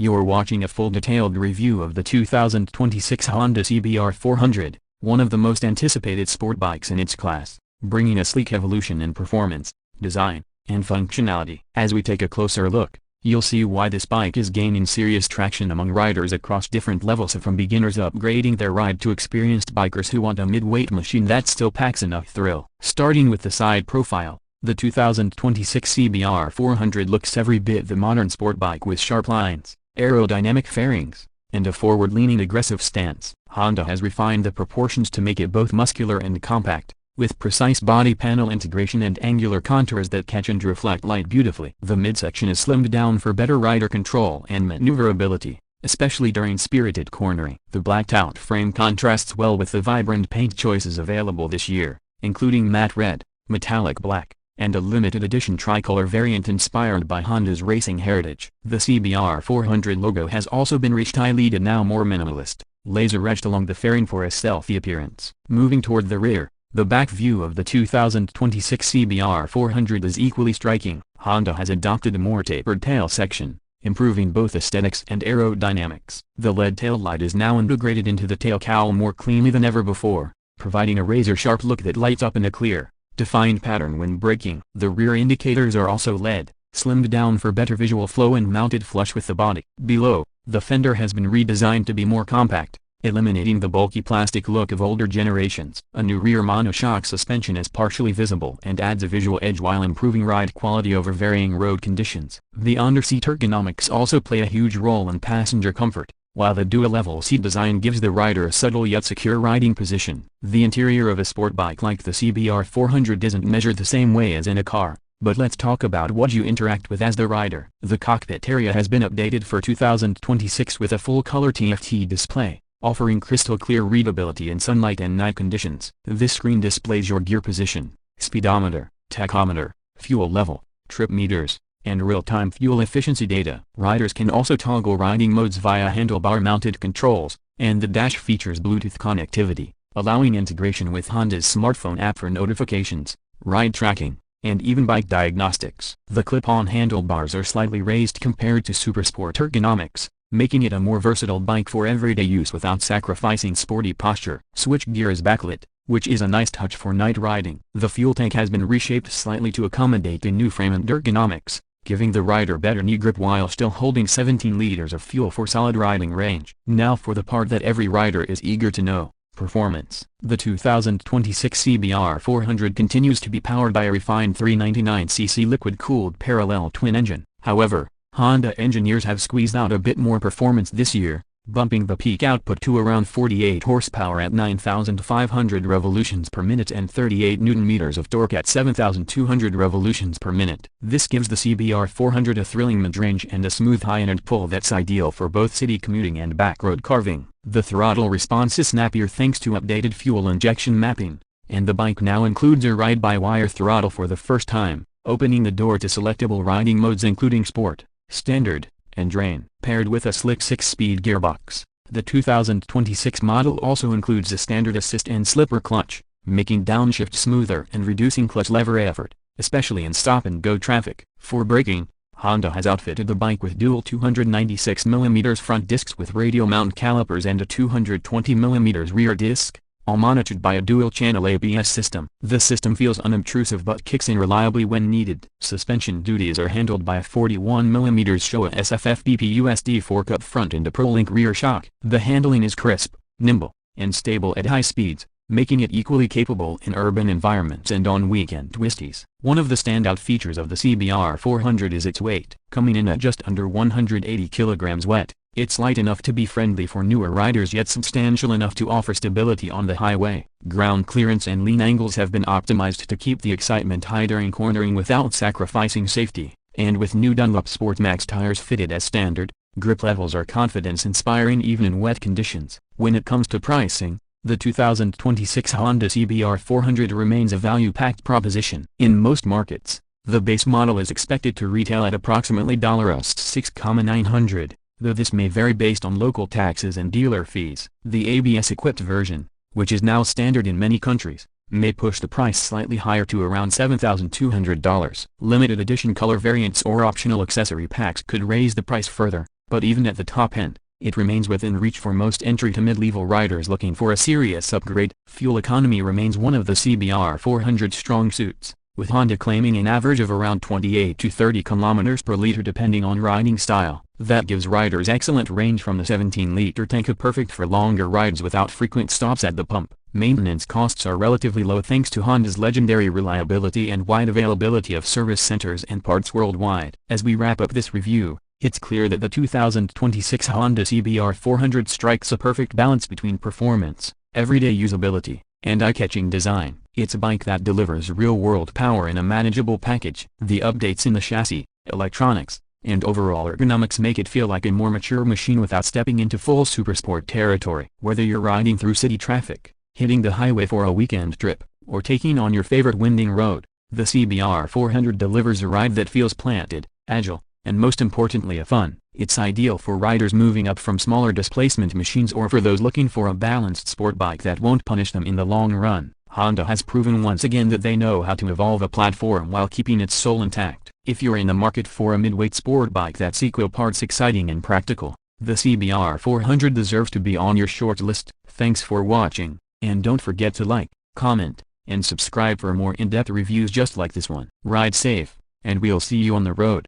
You're watching a full detailed review of the 2026 Honda CBR400, one of the most anticipated sport bikes in its class, bringing a sleek evolution in performance, design, and functionality. As we take a closer look, you'll see why this bike is gaining serious traction among riders across different levels, from beginners upgrading their ride to experienced bikers who want a mid-weight machine that still packs enough thrill. Starting with the side profile, the 2026 CBR400 looks every bit the modern sport bike with sharp lines, aerodynamic fairings, and a forward-leaning aggressive stance. Honda has refined the proportions to make it both muscular and compact, with precise body panel integration and angular contours that catch and reflect light beautifully. The midsection is slimmed down for better rider control and maneuverability, especially during spirited cornering. The blacked-out frame contrasts well with the vibrant paint choices available this year, including matte red, metallic black, and a limited edition tricolor variant inspired by Honda's racing heritage. The CBR400 logo has also been re-styled, now more minimalist, laser-etched along the fairing for a stealthy appearance. Moving toward the rear, the back view of the 2026 CBR400 is equally striking. Honda has adopted a more tapered tail section, improving both aesthetics and aerodynamics. The LED taillight is now integrated into the tail cowl more cleanly than ever before, providing a razor-sharp look that lights up in a clear, defined pattern when braking. The rear indicators are also LED, slimmed down for better visual flow and mounted flush with the body. Below, the fender has been redesigned to be more compact, eliminating the bulky plastic look of older generations. A new rear monoshock suspension is partially visible and adds a visual edge while improving ride quality over varying road conditions. The under-seat ergonomics also play a huge role in passenger comfort, while the dual-level seat design gives the rider a subtle yet secure riding position. The interior of a sport bike like the CBR400 isn't measured the same way as in a car, but let's talk about what you interact with as the rider. The cockpit area has been updated for 2026 with a full-color TFT display, offering crystal-clear readability in sunlight and night conditions. This screen displays your gear position, speedometer, tachometer, fuel level, trip meters, and real-time fuel efficiency data. Riders can also toggle riding modes via handlebar-mounted controls, and the dash features Bluetooth connectivity, allowing integration with Honda's smartphone app for notifications, ride tracking, and even bike diagnostics. The clip-on handlebars are slightly raised compared to Supersport ergonomics, making it a more versatile bike for everyday use without sacrificing sporty posture. Switchgear is backlit, which is a nice touch for night riding. The fuel tank has been reshaped slightly to accommodate the new frame and ergonomics, giving the rider better knee grip while still holding 17 liters of fuel for solid riding range. Now for the part that every rider is eager to know: performance. The 2026 CBR400 continues to be powered by a refined 399cc liquid-cooled parallel twin engine. However, Honda engineers have squeezed out a bit more performance this year, bumping the peak output to around 48 horsepower at 9,500 revolutions per minute and 38 Nm of torque at 7,200 revolutions per minute. This gives the CBR400 a thrilling mid-range and a smooth high-end pull that's ideal for both city commuting and backroad carving. The throttle response is snappier thanks to updated fuel injection mapping, and the bike now includes a ride-by-wire throttle for the first time, opening the door to selectable riding modes including Sport, Standard, and Drain. Paired with a slick 6-speed gearbox, the 2026 model also includes a standard assist and slipper clutch, making downshift smoother and reducing clutch lever effort, especially in stop-and-go traffic. For braking, Honda has outfitted the bike with dual 296mm front discs with radial mount calipers and a 220mm rear disc, all monitored by a dual-channel ABS system. The system feels unobtrusive but kicks in reliably when needed. Suspension duties are handled by a 41mm Showa SFFBP USD fork up front and a ProLink rear shock. The handling is crisp, nimble, and stable at high speeds, making it equally capable in urban environments and on weekend twisties. One of the standout features of the CBR400 is its weight. Coming in at just under 180 kg wet, it's light enough to be friendly for newer riders yet substantial enough to offer stability on the highway. Ground clearance and lean angles have been optimized to keep the excitement high during cornering without sacrificing safety, and with new Dunlop Sport Max tires fitted as standard, grip levels are confidence-inspiring even in wet conditions. When it comes to pricing, the 2026 Honda CBR400 remains a value-packed proposition. In most markets, the base model is expected to retail at approximately $6,900. Though this may vary based on local taxes and dealer fees. The ABS-equipped version, which is now standard in many countries, may push the price slightly higher to around $7,200. Limited edition color variants or optional accessory packs could raise the price further, but even at the top end, it remains within reach for most entry to mid-level riders looking for a serious upgrade. Fuel economy remains one of the CBR400's strong suits, with Honda claiming an average of around 28 to 30 km per liter depending on riding style. That gives riders excellent range from the 17-liter tank, perfect for longer rides without frequent stops at the pump. Maintenance costs are relatively low thanks to Honda's legendary reliability and wide availability of service centers and parts worldwide. As we wrap up this review, it's clear that the 2026 Honda CBR400 strikes a perfect balance between performance, everyday usability, and eye-catching design. It's a bike that delivers real-world power in a manageable package. The updates in the chassis, electronics, and overall ergonomics make it feel like a more mature machine without stepping into full supersport territory. Whether you're riding through city traffic, hitting the highway for a weekend trip, or taking on your favorite winding road, the CBR400 delivers a ride that feels planted, agile, and most importantly fun. It's ideal for riders moving up from smaller displacement machines or for those looking for a balanced sport bike that won't punish them in the long run. Honda has proven once again that they know how to evolve a platform while keeping its soul intact. If you're in the market for a midweight sport bike that's equal parts exciting and practical, the CBR400 deserves to be on your short list. Thanks for watching, and don't forget to like, comment, and subscribe for more in-depth reviews just like this one. Ride safe, and we'll see you on the road.